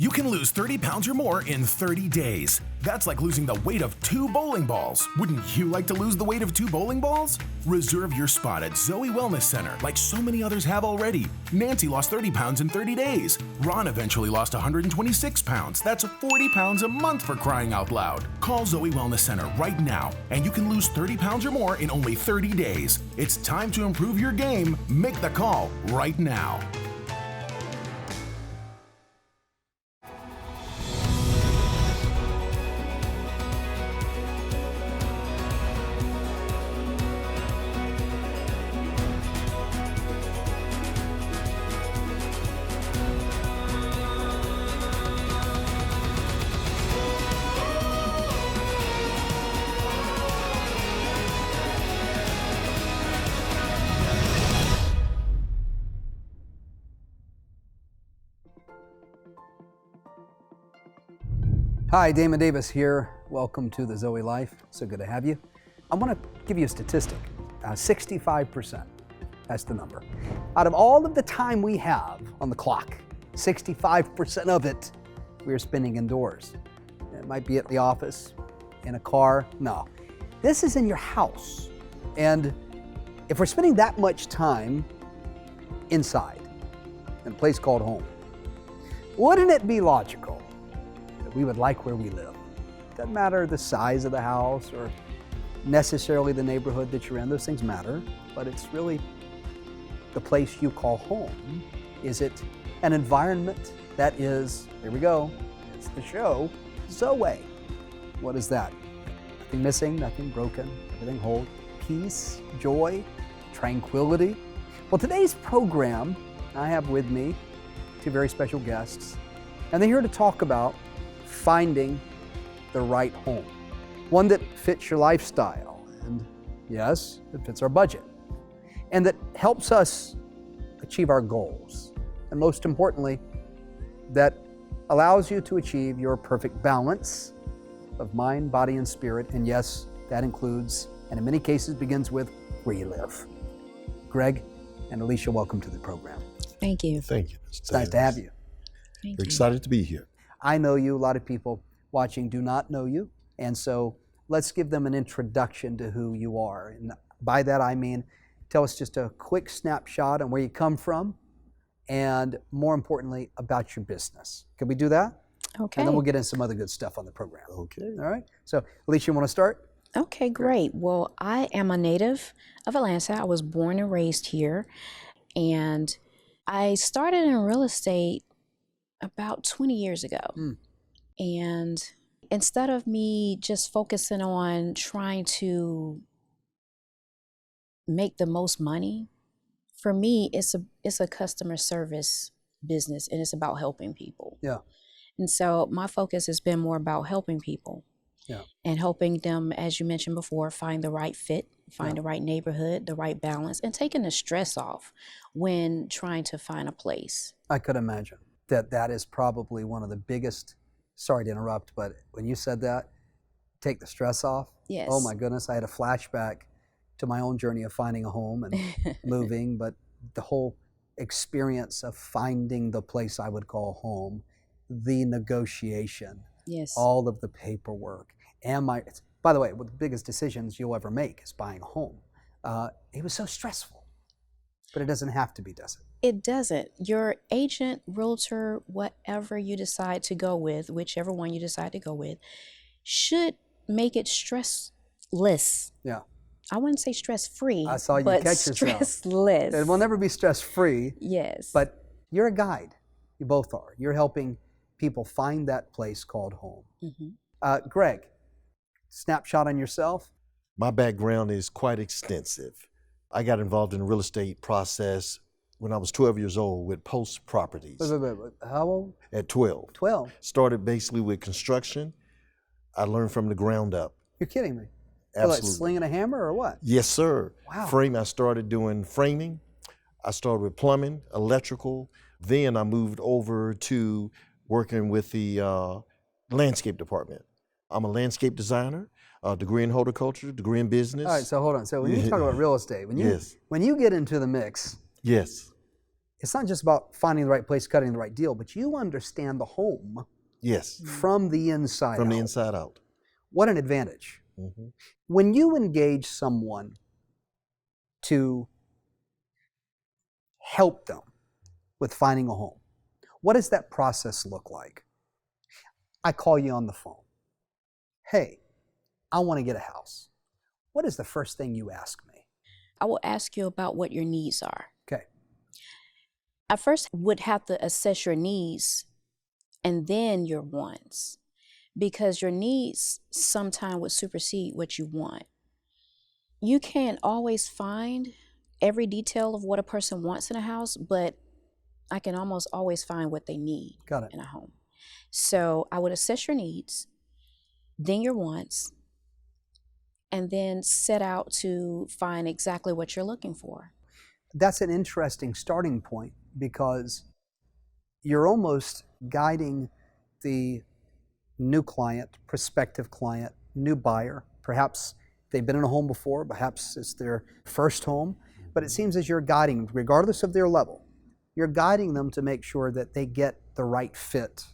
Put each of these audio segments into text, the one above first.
You can lose 30 pounds or more in 30 days. That's like losing the weight of 2 bowling balls. Wouldn't you like to lose the weight of 2 bowling balls? Reserve your spot at Zoe Wellness Center like so many others have already. Nancy lost 30 pounds in 30 days. Ron eventually lost 126 pounds. That's 40 pounds a month for crying out loud. Call Zoe Wellness Center right now and you can lose 30 pounds or more in only 30 days. It's time to improve your game. Make the call right now. Hi, Damon Davis here. Welcome to the Zoe Life. So good to have you. I want to give you a statistic. 65%, that's the number. Out of all of the time we have on the clock, 65% of it we're spending indoors. It might be at the office, in a car. No, this is in your house. And if we're spending that much time inside, in a place called home, wouldn't it be logical we would like where we live? Doesn't matter the size of the house or necessarily the neighborhood that you're in. Those things matter, but it's really the place you call home. Is it an environment that is, here we go, it's the show, Zoe. What is that? Nothing missing, nothing broken, everything whole, peace, joy, tranquility. Well, today's program, I have with me 2 very special guests, and they're here to talk about finding the right home, one that fits your lifestyle, and yes, it fits our budget, and that helps us achieve our goals, and most importantly, that allows you to achieve your perfect balance of mind, body, and spirit, and yes, that includes, and in many cases begins with, where you live. Greg and Alysia, welcome to the program. Thank you. Thank you. It's nice to have you. Thank We're you. excited to be here. I know you, a lot of people watching do not know you, and so let's give them an introduction to who you are. And by that I mean, tell us just a quick snapshot on where you come from, and more importantly, about your business. Can we do that? Okay. And then we'll get into some other good stuff on the program. Okay. All right? So, Alysia, you want to start? Okay, great. Well, I am a native of Atlanta. I was born and raised here, and I started in real estate about 20 years ago. And instead of me just focusing on trying to make the most money, for me, it's a customer service business, and it's about helping people. Yeah. And so my focus has been more about helping people. Yeah. And helping them, as you mentioned before, find the right fit, find the right neighborhood, the right balance, and taking the stress off when trying to find a place. I could imagine that is probably one of the biggest, sorry to interrupt, but when you said that, take the stress off. Yes. Oh my goodness, I had a flashback to my own journey of finding a home and moving, but the whole experience of finding the place I would call home, the negotiation, Yes. all of the paperwork. By the way, one of the biggest decisions you'll ever make is buying a home. It was so stressful, but it doesn't have to be, does it? It doesn't. Your agent, realtor, whatever you decide to go with, whichever one you decide to go with, should make it stressless. Yeah. I wouldn't say stress-free, I saw you but catch yourself. stressless. It will never be stress-free, Yes. but you're a guide. You both are. You're helping people find that place called home. Mm-hmm. Greg, snapshot on yourself. My background is quite extensive. I got involved in the real estate process when I was 12 years old with Post Properties. How old? At 12. 12. Started basically with construction. I learned from the ground up. You're kidding me. Absolutely. Like slinging a hammer or what? Yes, sir. Wow. I started doing framing. I started with plumbing, electrical. Then I moved over to working with the landscape department. I'm a landscape designer, degree in horticulture, degree in business. All right, so hold on. So when you talk about real estate, when you Yes. when you get into the mix, Yes. it's not just about finding the right place, cutting the right deal, but you understand the home Yes, from the inside from out. the inside out. What an advantage. When you engage someone to help them with finding a home, what does that process look like? I call you on the phone. Hey, I want to get a house. What is the first thing you ask me? I will ask you about what your needs are. Okay. I first would have to assess your needs and then your wants, because your needs sometimes would supersede what you want. You can't always find every detail of what a person wants in a house, but I can almost always find what they need in a home. So I would assess your needs, then your wants, and then set out to find exactly what you're looking for. That's an interesting starting point, because you're almost guiding the new client, prospective client, new buyer. Perhaps they've been in a home before, perhaps it's their first home, but it seems as you're guiding, regardless of their level, you're guiding them to make sure that they get the right fit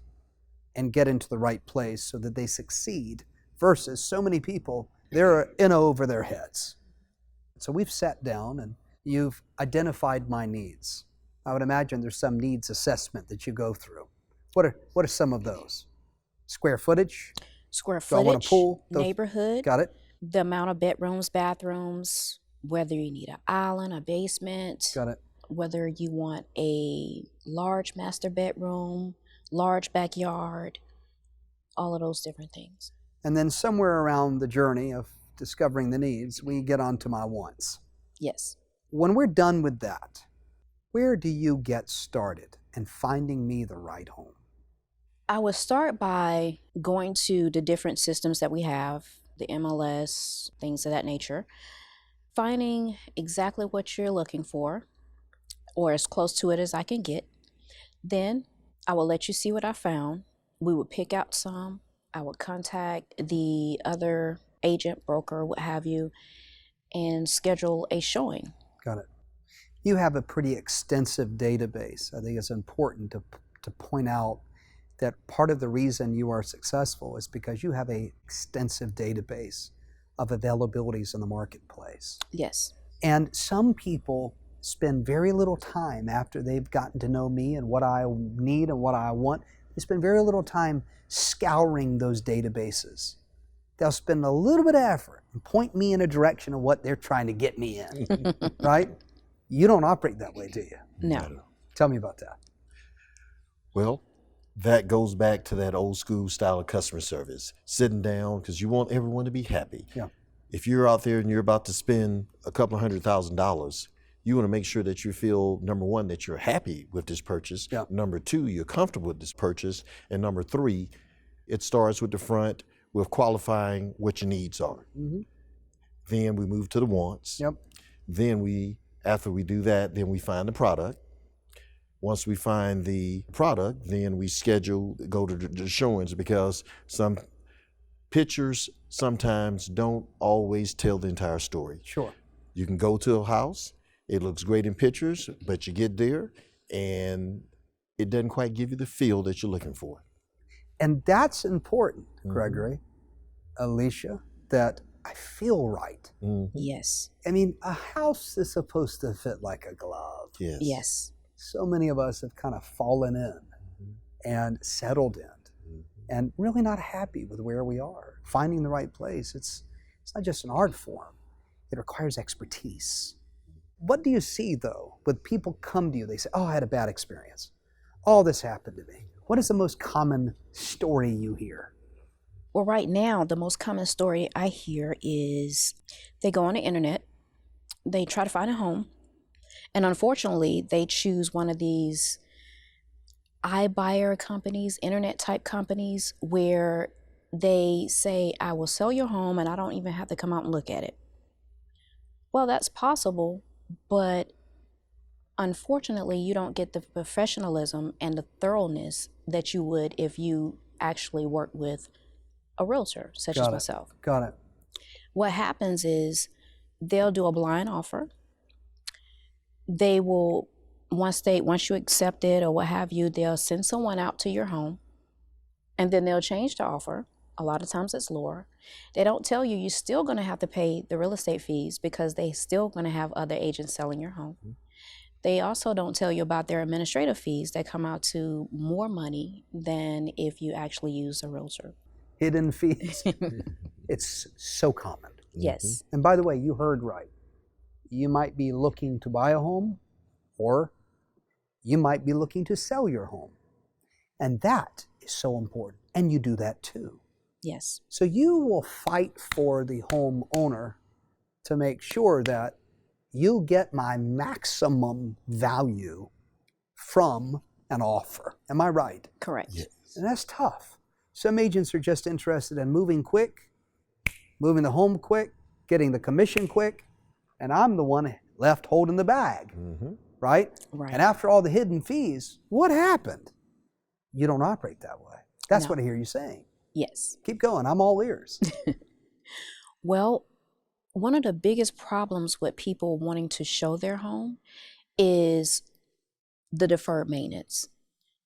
and get into the right place so that they succeed, versus so many people, they're in over their heads. So we've sat down and you've identified my needs. I would imagine there's some needs assessment that you go through. What are some of those? Square footage? Square Do I want footage, a pool? neighborhood, Got it. the amount of bedrooms, bathrooms, whether you need an island, a basement, Got it. whether you want a large master bedroom, large backyard, all of those different things. And then somewhere around the journey of discovering the needs, we get on to my wants. Yes. When we're done with that, where do you get started in finding me the right home? I would start by going to the different systems that we have, the MLS, things of that nature, finding exactly what you're looking for, or as close to it as I can get. Then I will let you see what I found. We would pick out some. I would contact the other agent, broker, what have you, and schedule a showing. Got it. You have a pretty extensive database. I think it's important to point out that part of the reason you are successful is because you have an extensive database of availabilities in the marketplace. Yes. And some people spend very little time after they've gotten to know me and what I need and what I want. They spend very little time scouring those databases. They'll spend a little bit of effort and point me in a direction of what they're trying to get me in, right? You don't operate that way, do you? No. Tell me about that. Well, that goes back to that old school style of customer service, sitting down, because you want everyone to be happy. Yeah. If you're out there and you're about to spend a couple of $100,000, you want to make sure that you feel, number one, that you're happy with this purchase. Yeah. Number two, you're comfortable with this purchase. And number three, it starts with the front with qualifying what your needs are. Mm-hmm. Then we move to the wants. Yep. Then after we do that, then we find the product. Once we find the product, then we go to the showings, because some pictures sometimes don't always tell the entire story. Sure. You can go to a house, it looks great in pictures, but you get there and it doesn't quite give you the feel that you're looking for. And that's important, Gregory, Alysia, that I feel right. Yes. I mean, a house is supposed to fit like a glove. Yes. Yes. So many of us have kind of fallen in and settled in and really not happy with where we are. Finding the right place, it's not just an art form. It requires expertise. What do you see, though, when people come to you, they say, oh, I had a bad experience. Oh, this happened to me. What is the most common story you hear? Well, right now, the most common story I hear is they go on the internet, they try to find a home, and unfortunately, they choose one of these iBuyer companies, internet type companies, where they say, I will sell your home and I don't even have to come out and look at it. Well, that's possible, but unfortunately, you don't get the professionalism and the thoroughness that you would if you actually work with a realtor, such as myself. Got it. What happens is they'll do a blind offer. They will once you accept it or what have you, they'll send someone out to your home, and then they'll change the offer. A lot of times it's lower. They don't tell you you're still going to have to pay the real estate fees because they still going to have other agents selling your home. They also don't tell you about their administrative fees that come out to more money than if you actually use a realtor. Hidden fees. It's so common. Yes. And by the way, you heard right. You might be looking to buy a home, or you might be looking to sell your home. And that is so important. And you do that too. Yes. So you will fight for the homeowner to make sure that you get my maximum value from an offer. Am I right? Correct. Yes. And that's tough. Some agents are just interested in moving quick, moving the home quick, getting the commission quick, and I'm the one left holding the bag, right? Right. And after all the hidden fees, what happened? You don't operate that way. That's No. what I hear you saying. Yes. Keep going. I'm all ears. Well, one of the biggest problems with people wanting to show their home is the deferred maintenance.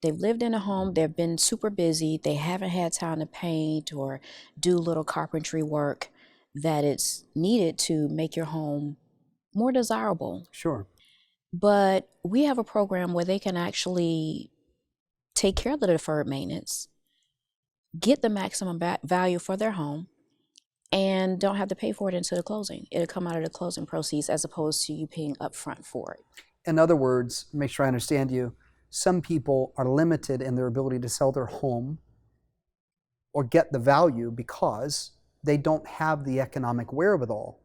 They've lived in a home, they've been super busy, they haven't had time to paint or do little carpentry work that it's needed to make your home more desirable. Sure. But we have a program where they can actually take care of the deferred maintenance, get the maximum value for their home, and don't have to pay for it until the closing. It'll come out of the closing proceeds as opposed to you paying upfront for it. In other words, make sure I understand you, some people are limited in their ability to sell their home or get the value because they don't have the economic wherewithal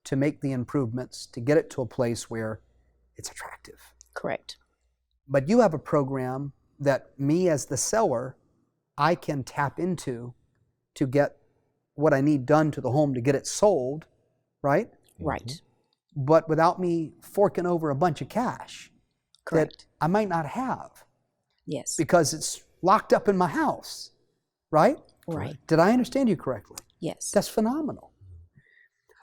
to make the improvements, to get it to a place where it's attractive. Correct. But you have a program that me as the seller, I can tap into to get what I need done to the home to get it sold, right? Right. But without me forking over a bunch of cash Correct. that I might not have Yes. because it's locked up in my house, right? Right. Did I understand you correctly? Yes. That's phenomenal.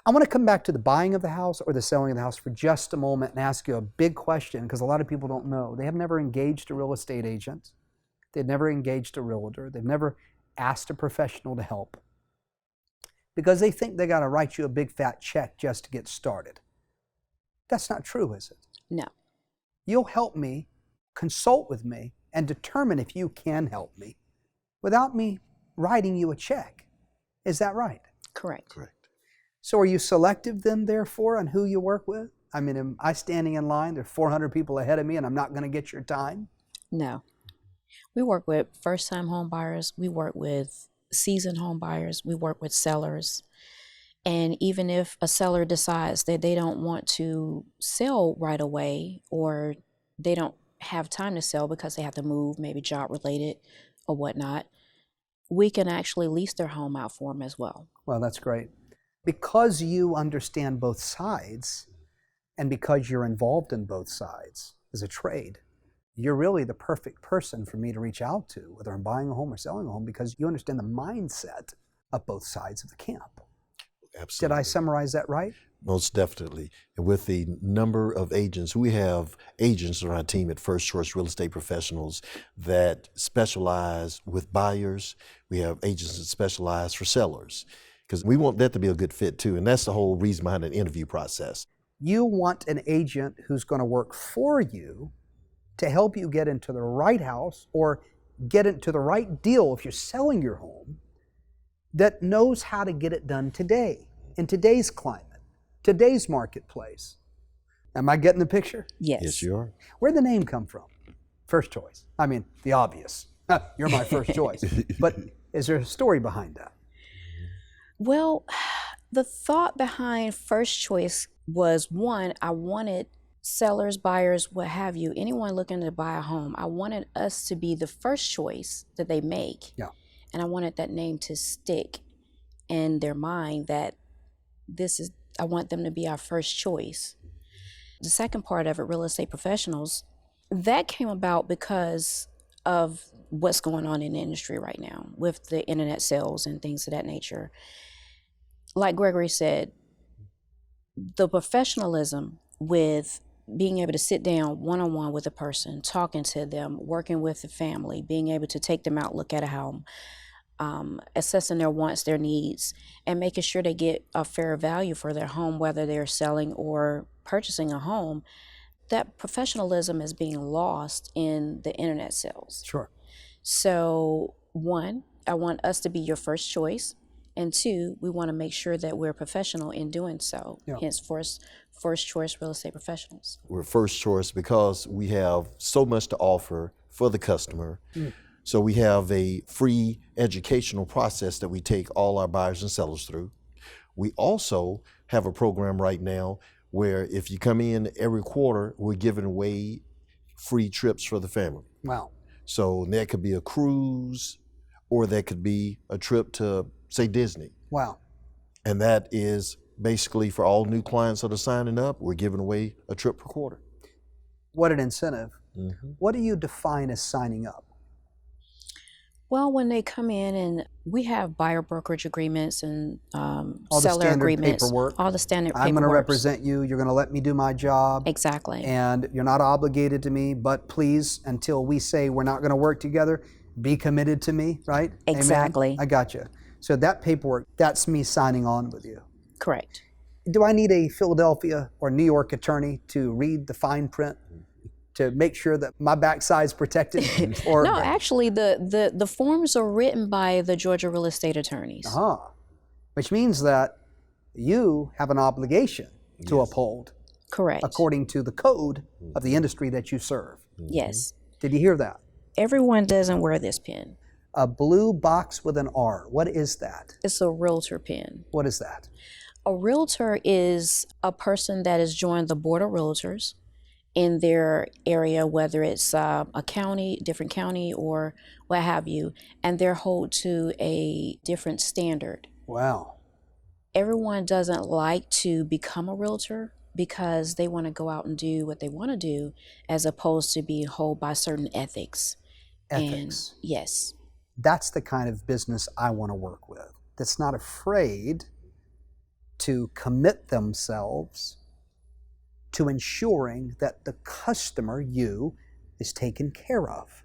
I want to come back to the buying of the house or the selling of the house for just a moment and ask you a big question, because a lot of people don't know. They have never engaged a real estate agent. They've never engaged a realtor. They've never asked a professional to help because they think they got to write you a big fat check just to get started. That's not true, is it? No. You'll help me, consult with me, and determine if you can help me without me writing you a check. Is that right? Correct. Correct. So are you selective then, therefore, on who you work with? I mean, am I standing in line? There are 400 people ahead of me and I'm not going to get your time? No. We work with first-time home buyers. We work with seasoned home buyers. We work with sellers. And even if a seller decides that they don't want to sell right away, or they don't have time to sell because they have to move, maybe job-related or whatnot, we can actually lease their home out for them as well. Well, that's great. Because you understand both sides and because you're involved in both sides as a trade, you're really the perfect person for me to reach out to, whether I'm buying a home or selling a home, because you understand the mindset of both sides of the camp. Absolutely. Did I summarize that right? Most definitely. And with the number of agents, we have agents on our team at First Choice Real Estate Professionals that specialize with buyers. We have agents that specialize for sellers, because we want that to be a good fit too. And that's the whole reason behind the interview process. You want an agent who's going to work for you to help you get into the right house or get into the right deal if you're selling your home, that knows how to get it done today, in today's climate, today's marketplace. Am I getting the picture? Yes. Yes, you are. Where'd the name come from? First Choice. I mean, the obvious. You're my first choice. But is there a story behind that? Well, the thought behind First Choice was, one, I wanted sellers, buyers, what have you, anyone looking to buy a home, I wanted us to be the first choice that they make. Yeah. And I wanted that name to stick in their mind that I want them to be our first choice. The second part of it, real estate professionals, that came about because of what's going on in the industry right now with the internet sales and things of that nature. Like Gregory said, the professionalism with being able to sit down one-on-one with a person, talking to them, working with the family, being able to take them out, look at a home, assessing their wants, their needs, and making sure they get a fair value for their home, whether they're selling or purchasing a home. That professionalism is being lost in the internet sales. Sure. So, one, I want us to be your first choice. And two, we want to make sure that we're professional in doing so. Yeah. Hence, first choice real estate professionals. We're first choice because we have so much to offer for the customer. So we have a free educational process that we take all our buyers and sellers through. We also have a program right now where if you come in every quarter, we're giving away free trips for the family. Wow. So that could be a cruise, or that could be a trip to, say, Disney. Wow. And that is basically for all new clients that are signing up, we're giving away a trip per quarter. What an incentive. Mm-hmm. What do you define as signing up? Well, when they come in, and we have buyer brokerage agreements and All the seller standard agreements, paperwork. all the standard paperwork. I'm going to represent you. You're going to let me do my job. Exactly. And you're not obligated to me, but please, until we say we're not going to work together, be committed to me, right? Exactly. Amen? I got you. So that paperwork, that's me signing on with you. Correct. Do I need a Philadelphia or New York attorney to read the fine print to make sure that my backside's protected? Or No, actually, the forms are written by the Georgia real estate attorneys. Which means that you have an obligation to uphold Correct. according to the code of the industry that you serve. Yes. Did you hear that? Everyone doesn't wear this pen. A blue box with an R. What is that? It's a realtor pen. What is that? A realtor is a person that has joined the board of realtors in their area, whether it's a county, different county, or what have you, and they're held to a different standard. Wow. Everyone doesn't like to become a realtor because they want to go out and do what they want to do, as opposed to being held by certain ethics. Ethics. And yes. That's the kind of business I want to work with. That's not afraid to commit themselves to ensuring that the customer, you, is taken care of.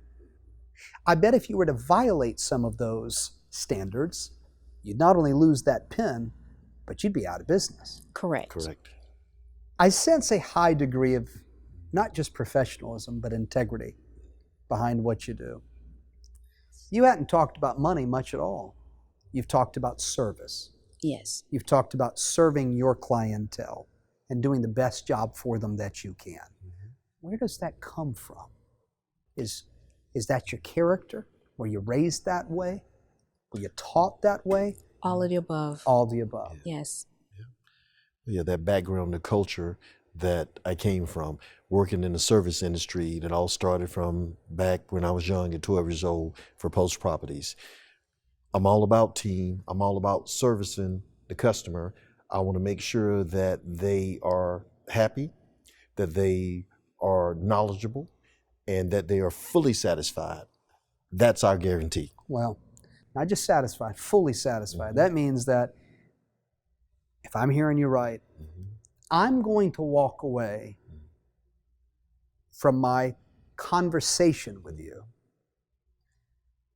I bet if you were to violate some of those standards, you'd not only lose that pen, but you'd be out of business. Correct. Correct. I sense a high degree of not just professionalism, but integrity behind what you do. You hadn't talked about money much at all. You've talked about service. Yes. You've talked about serving your clientele and doing the best job for them that you can. Where does that come from? Is that your character? Were you raised that way? Were you taught that way? All of the above. All the above. Yes. Yeah, that background, the culture that I came from, working in the service industry, that all started from back when I was young at 12 years old for Post Properties. I'm all about team. I'm all about servicing the customer. I want to make sure that they are happy, that they are knowledgeable, and that they are fully satisfied. That's our guarantee. Well, not just satisfied, fully satisfied. That means that if I'm hearing you right, I'm going to walk away from my conversation with you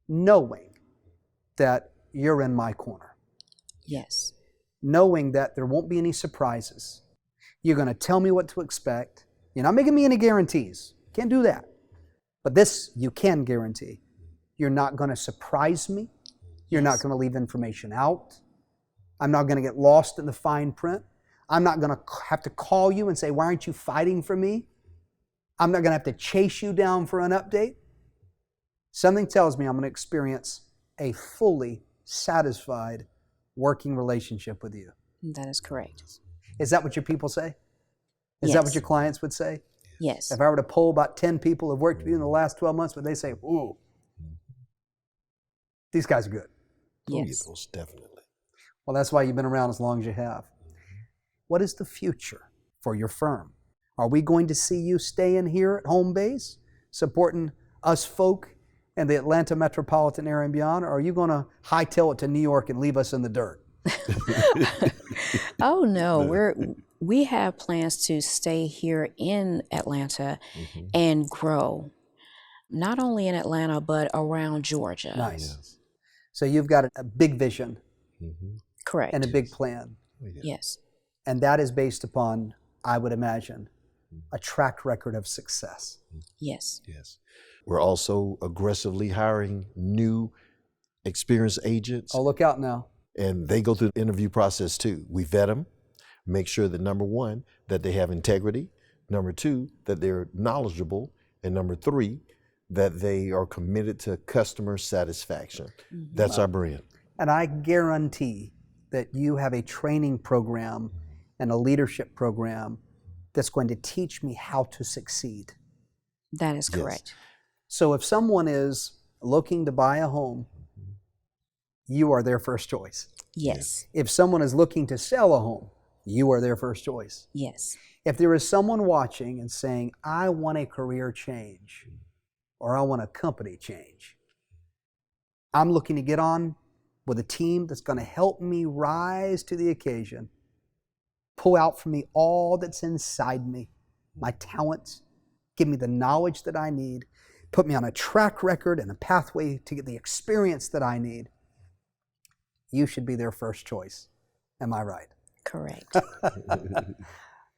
knowing that you're in my corner. Yes. Knowing that there won't be any surprises. You're going to tell me what to expect. You're not making me any guarantees. Can't do that. But this you can guarantee. You're not going to surprise me. You're not going to leave information out. I'm not going to get lost in the fine print. I'm not going to have to call you and say, why aren't you fighting for me? I'm not going to have to chase you down for an update. Something tells me I'm going to experience a fully satisfied working relationship with you. That is correct. Is that what your people say? Is that what your clients would say? Yes. If I were to poll about 10 people who have worked with you in the last 12 months, would they say, ooh, these guys are good? Yes. Most definitely. Well, that's why you've been around as long as you have. What is the future for your firm? Are we going to see you staying here at home base, supporting us folk in the Atlanta metropolitan area and beyond, or are you going to hightail it to New York and leave us in the dirt? Oh no, We have plans to stay here in Atlanta and grow, not only in Atlanta, but around Georgia. Nice. Yes. So you've got a big vision Correct. and a big plan. Yes. And that is based upon, I would imagine, a track record of success. Yes. Yes. We're also aggressively hiring new experienced agents, Oh, look out now. and they go through the interview process too. We vet them, make sure that number one, that they have integrity, number two, that they're knowledgeable, and number three, that they are committed to customer satisfaction. That's our brand. And I guarantee that you have a training program and a leadership program that's going to teach me how to succeed. That is correct. So if someone is looking to buy a home, you are their first choice. Yes. If someone is looking to sell a home, you are their first choice. Yes. If there is someone watching and saying, I want a career change, or I want a company change, I'm looking to get on with a team that's going to help me rise to the occasion, pull out from me all that's inside me, my talents, give me the knowledge that I need, put me on a track record and a pathway to get the experience that I need. You should be their first choice. Am I right? Correct.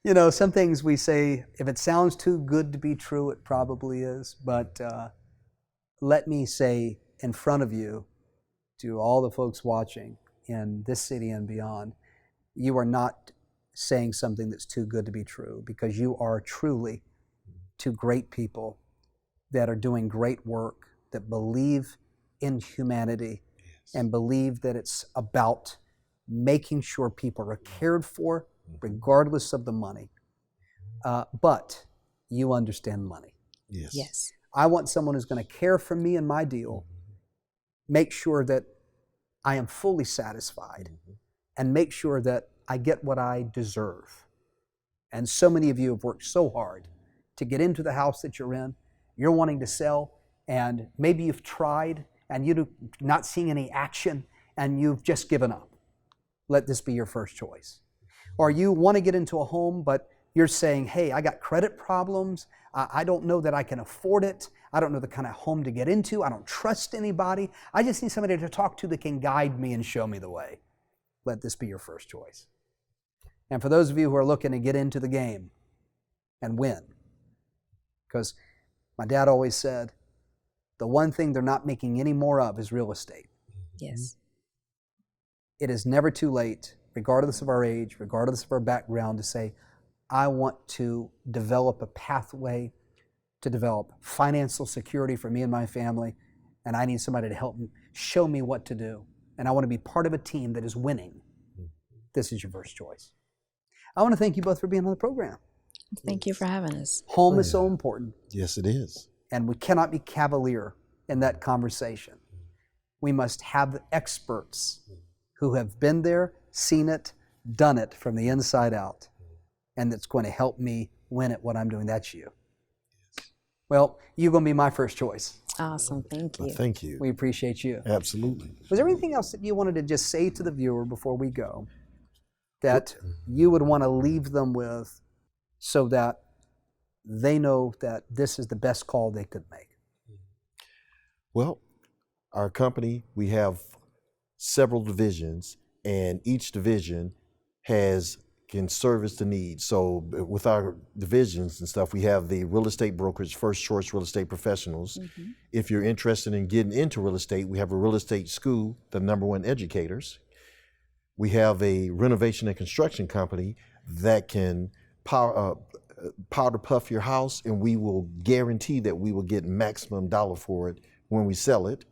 You know, some things we say, if it sounds too good to be true, it probably is. But let me say in front of you, to all the folks watching in this city and beyond, you are not saying something that's too good to be true, because you are truly two great people that are doing great work, that believe in humanity and believe that it's about making sure people are cared for regardless of the money. But you understand money. Yes. Yes. I want someone who's going to care for me and my deal, make sure that I am fully satisfied, and make sure that I get what I deserve. And so many of you have worked so hard to get into the house that you're in. You're wanting to sell, and maybe you've tried and you're not seeing any action and you've just given up. Let this be your first choice. Or you want to get into a home, but you're saying, hey, I got credit problems. I don't know that I can afford it. I don't know the kind of home to get into. I don't trust anybody. I just need somebody to talk to that can guide me and show me the way. Let this be your first choice. And for those of you who are looking to get into the game and win, because my dad always said, the one thing they're not making any more of is real estate. Yes. It is never too late, regardless of our age, regardless of our background, to say, I want to develop a pathway to develop financial security for me and my family, and I need somebody to help me, show me what to do. And I want to be part of a team that is winning. This is your first choice. I want to thank you both for being on the program. Thank you for having us. Home is so important, Yes, it is. and we cannot be cavalier in that conversation. We must have experts who have been there, seen it, done it from the inside out, and that's going to help me win at what I'm doing. That's you. Well, you're going to be my first choice. Awesome. Thank you. Well, thank you. We appreciate you. Absolutely. Was there anything else that you wanted to just say to the viewer before we go that you would want to leave them with so that they know that this is the best call they could make? Well, our company, we have several divisions, and each division can service the needs. So with our divisions and stuff, we have the real estate brokerage, First Choice Real Estate Professionals. If you're interested in getting into real estate, we have a real estate school, the #1 educators. We have a renovation and construction company that can powder puff your house, and we will guarantee that we will get maximum dollar for it when we sell it.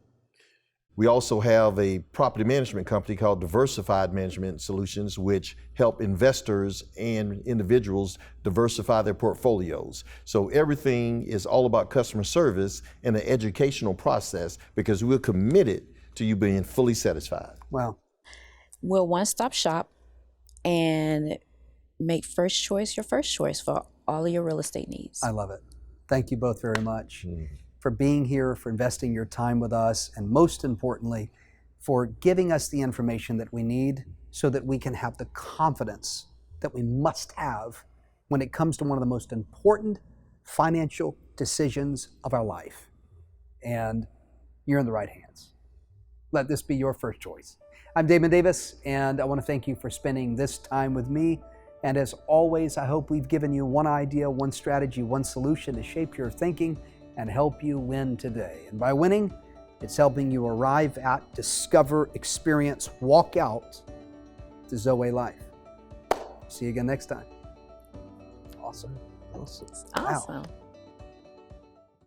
We also have a property management company called Diversified Management Solutions, which help investors and individuals diversify their portfolios. So everything is all about customer service and the educational process, because we're committed to you being fully satisfied. Wow. We're one-stop shop, and make First Choice your first choice for all of your real estate needs. I love it. Thank you both very much for being here, for investing your time with us, and most importantly, for giving us the information that we need so that we can have the confidence that we must have when it comes to one of the most important financial decisions of our life. And you're in the right hands. Let this be your first choice. I'm Damon Davis, and I want to thank you for spending this time with me. And as always, I hope we've given you one idea, one strategy, one solution to shape your thinking and help you win today. And by winning, it's helping you arrive at, discover, experience, walk out the Zoe life. See you again next time. Awesome. Awesome. Wow.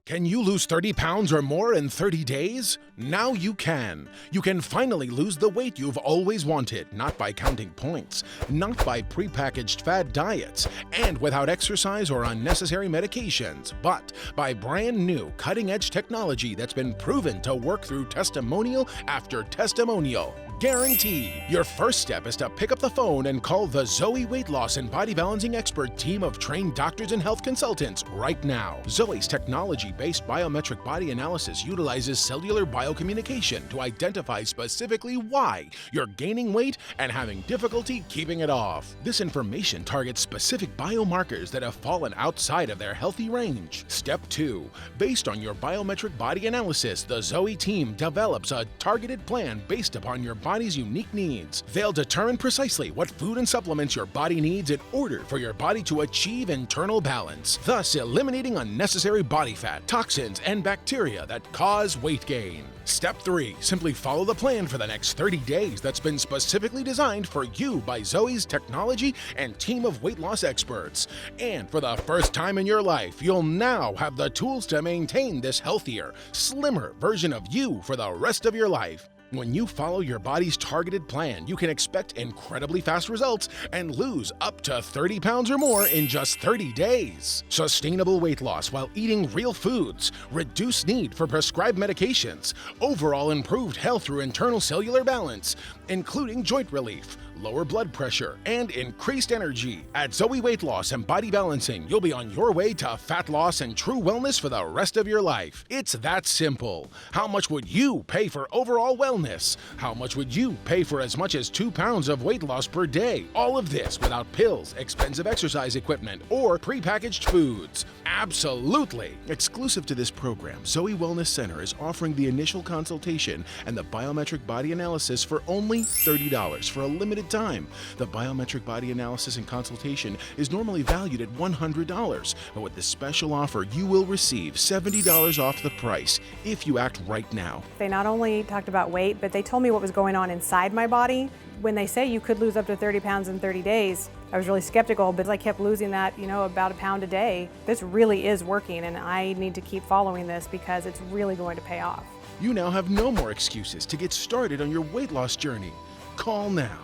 Can you lose 30 pounds or more in 30 days? Now you can. You can finally lose the weight you've always wanted, not by counting points, not by prepackaged fad diets, and without exercise or unnecessary medications, but by brand new cutting-edge technology that's been proven to work through testimonial after testimonial. Guaranteed. Your first step is to pick up the phone and call the Zoe Weight Loss and Body Balancing Expert team of trained doctors and health consultants right now. Zoe's technology-based biometric body analysis utilizes cellular biocommunication to identify specifically why you're gaining weight and having difficulty keeping it off. This information targets specific biomarkers that have fallen outside of their healthy range. Step 2. Based on your biometric body analysis, the Zoe team develops a targeted plan based upon your body's unique needs. They'll determine precisely what food and supplements your body needs in order for your body to achieve internal balance, thus eliminating unnecessary body fat, toxins, and bacteria that cause weight gain. Step 3. Simply follow the plan for the next 30 days that's been specifically designed for you by Zoe's technology and team of weight loss experts. And for the first time in your life, you'll now have the tools to maintain this healthier, slimmer version of you for the rest of your life. When you follow your body's targeted plan, you can expect incredibly fast results and lose up to 30 pounds or more in just 30 days. Sustainable weight loss while eating real foods, reduced need for prescribed medications, overall improved health through internal cellular balance, including joint relief, lower blood pressure, and increased energy. At Zoe Weight Loss and Body Balancing, you'll be on your way to fat loss and true wellness for the rest of your life. It's that simple. How much would you pay for overall wellness? How much would you pay for as much as 2 pounds of weight loss per day? All of this without pills, expensive exercise equipment, or prepackaged foods. Absolutely. Exclusive to this program, Zoe Wellness Center is offering the initial consultation and the biometric body analysis for only $30 for a limited time. The biometric body analysis and consultation is normally valued at $100, but with this special offer, you will receive $70 off the price if you act right now. They not only talked about weight, but they told me what was going on inside my body. When they say you could lose up to 30 pounds in 30 days, I was really skeptical, but I kept losing that, about a pound a day. This really is working, and I need to keep following this because it's really going to pay off. You now have no more excuses to get started on your weight loss journey. Call now.